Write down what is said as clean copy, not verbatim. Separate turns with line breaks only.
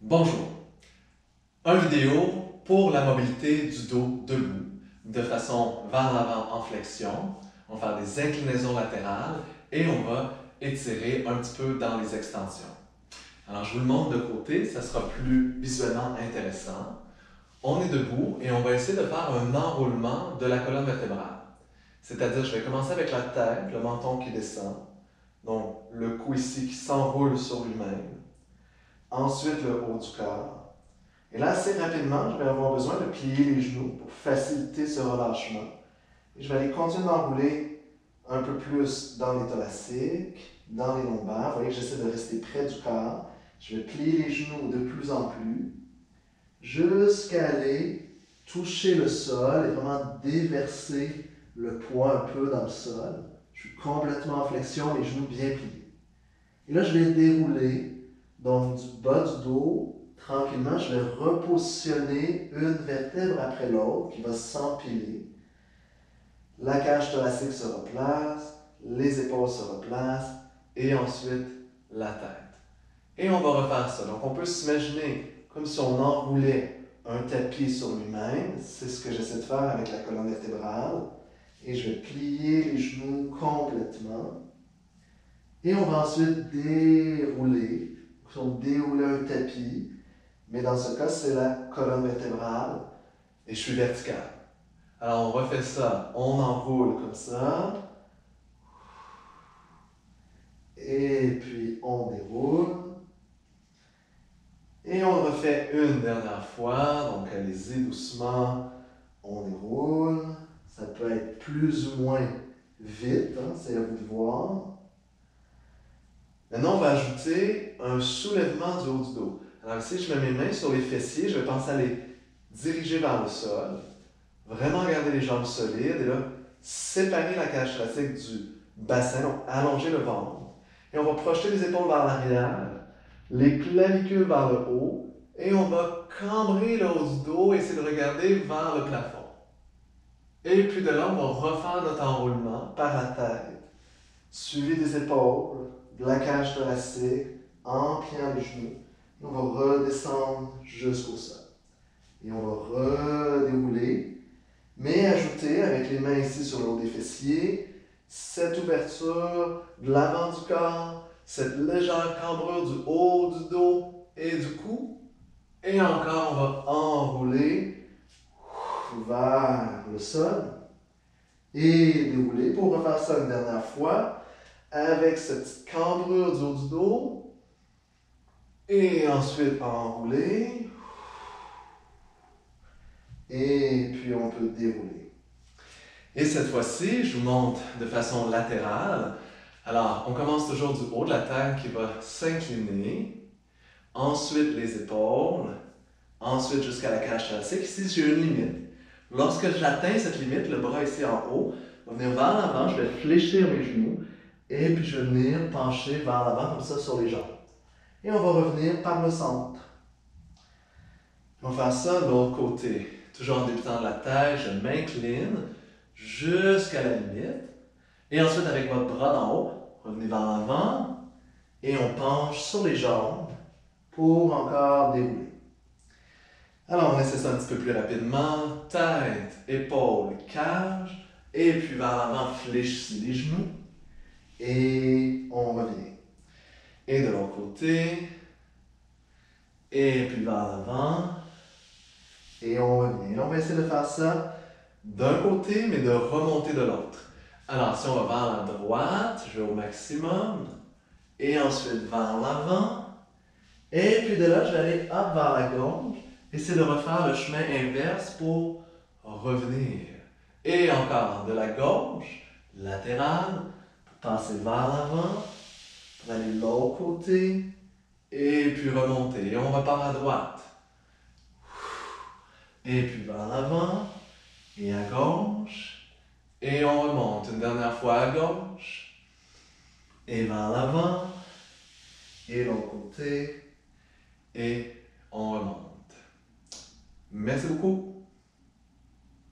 Bonjour. Un vidéo pour la mobilité du dos debout, de façon vers l'avant en flexion. On va faire des inclinaisons latérales et on va étirer un petit peu dans les extensions. Alors, je vous le montre de côté, ça sera plus visuellement intéressant. On est debout et on va essayer de faire un enroulement de la colonne vertébrale. C'est-à-dire, je vais commencer avec la tête, le menton qui descend, donc le cou ici qui s'enroule sur lui-même. Ensuite, le haut du corps. Et là, assez rapidement, je vais avoir besoin de plier les genoux pour faciliter ce relâchement. Et je vais aller continuer d'enrouler un peu plus dans les thoraciques, dans les lombaires. Vous voyez que j'essaie de rester près du corps. Je vais plier les genoux de plus en plus, jusqu'à aller toucher le sol et vraiment déverser le poids un peu dans le sol. Je suis complètement en flexion, les genoux bien pliés. Et là, je vais dérouler, donc du bas du dos, tranquillement, je vais repositionner une vertèbre après l'autre qui va s'empiler. La cage thoracique se replace, les épaules se replacent et ensuite la tête. Et on va refaire ça. Donc on peut s'imaginer comme si on enroulait un tapis sur lui-même. C'est ce que j'essaie de faire avec la colonne vertébrale. Et je vais plier les genoux complètement. Et on va ensuite dérouler. On déroule un tapis. Mais dans ce cas, c'est la colonne vertébrale et je suis vertical. Alors, on refait ça. On enroule comme ça. Et puis, on déroule. Et on le refait une dernière fois. Donc, allez-y doucement. On déroule. Ça peut être plus ou moins vite. C'est à vous de voir. Maintenant, on va ajouter un soulèvement du haut du dos. Alors ici, je mets mes mains sur les fessiers. Je vais penser à les diriger vers le sol. Vraiment garder les jambes solides. Et là, séparer la cage thoracique du bassin. Donc, allonger le ventre. Et on va projeter les épaules vers l'arrière. Les clavicules vers le haut. Et on va cambrer le haut du dos et essayer de regarder vers le plafond. Et puis de là, on va refaire notre enroulement par la tête. Suivi des épaules, de la cage thoracique, en pliant les genoux. Et on va redescendre jusqu'au sol. Et on va redérouler, mais ajouter avec les mains ici sur le haut des fessiers, cette ouverture de l'avant du corps, cette légère cambrure du haut du dos et du cou. Et encore, on va enrouler vers le sol et dérouler pour refaire ça une dernière fois avec cette petite cambrure du haut du dos. Et ensuite enrouler. Et puis on peut dérouler. Et cette fois-ci, je vous montre de façon latérale. Alors, on commence toujours du haut de la tête qui va s'incliner. Ensuite, les épaules. Ensuite, jusqu'à la cage thoracique. Ici, j'ai une limite. Lorsque j'atteins cette limite, le bras ici en haut va venir vers l'avant. Je vais fléchir mes genoux. Et puis, je vais venir pencher vers l'avant comme ça sur les jambes. Et on va revenir par le centre. On va faire ça de l'autre côté. Toujours en débutant de la tête, je m'incline jusqu'à la limite. Et ensuite, avec votre bras d'en haut, revenez vers l'avant et on penche sur les jambes pour encore dérouler. Alors, on essaie ça un petit peu plus rapidement. Tête, épaules, cage. Et puis vers l'avant, fléchissez les genoux. Et on revient. Et de l'autre côté. Et puis vers l'avant. Et on revient. On va essayer de faire ça d'un côté, mais de remonter de l'autre. Alors, si on va vers la droite, je vais au maximum. Et ensuite vers l'avant. Et puis de là, je vais aller hop vers la gauche. Essayer de refaire le chemin inverse pour revenir. Et encore de la gauche, latérale, pour passer vers l'avant, pour aller de l'autre côté. Et puis remonter. Et on repart à droite. Et puis vers l'avant, et à gauche, et on remonte une dernière fois à gauche, et vers l'avant, et l'autre côté, et on remonte. Merci beaucoup.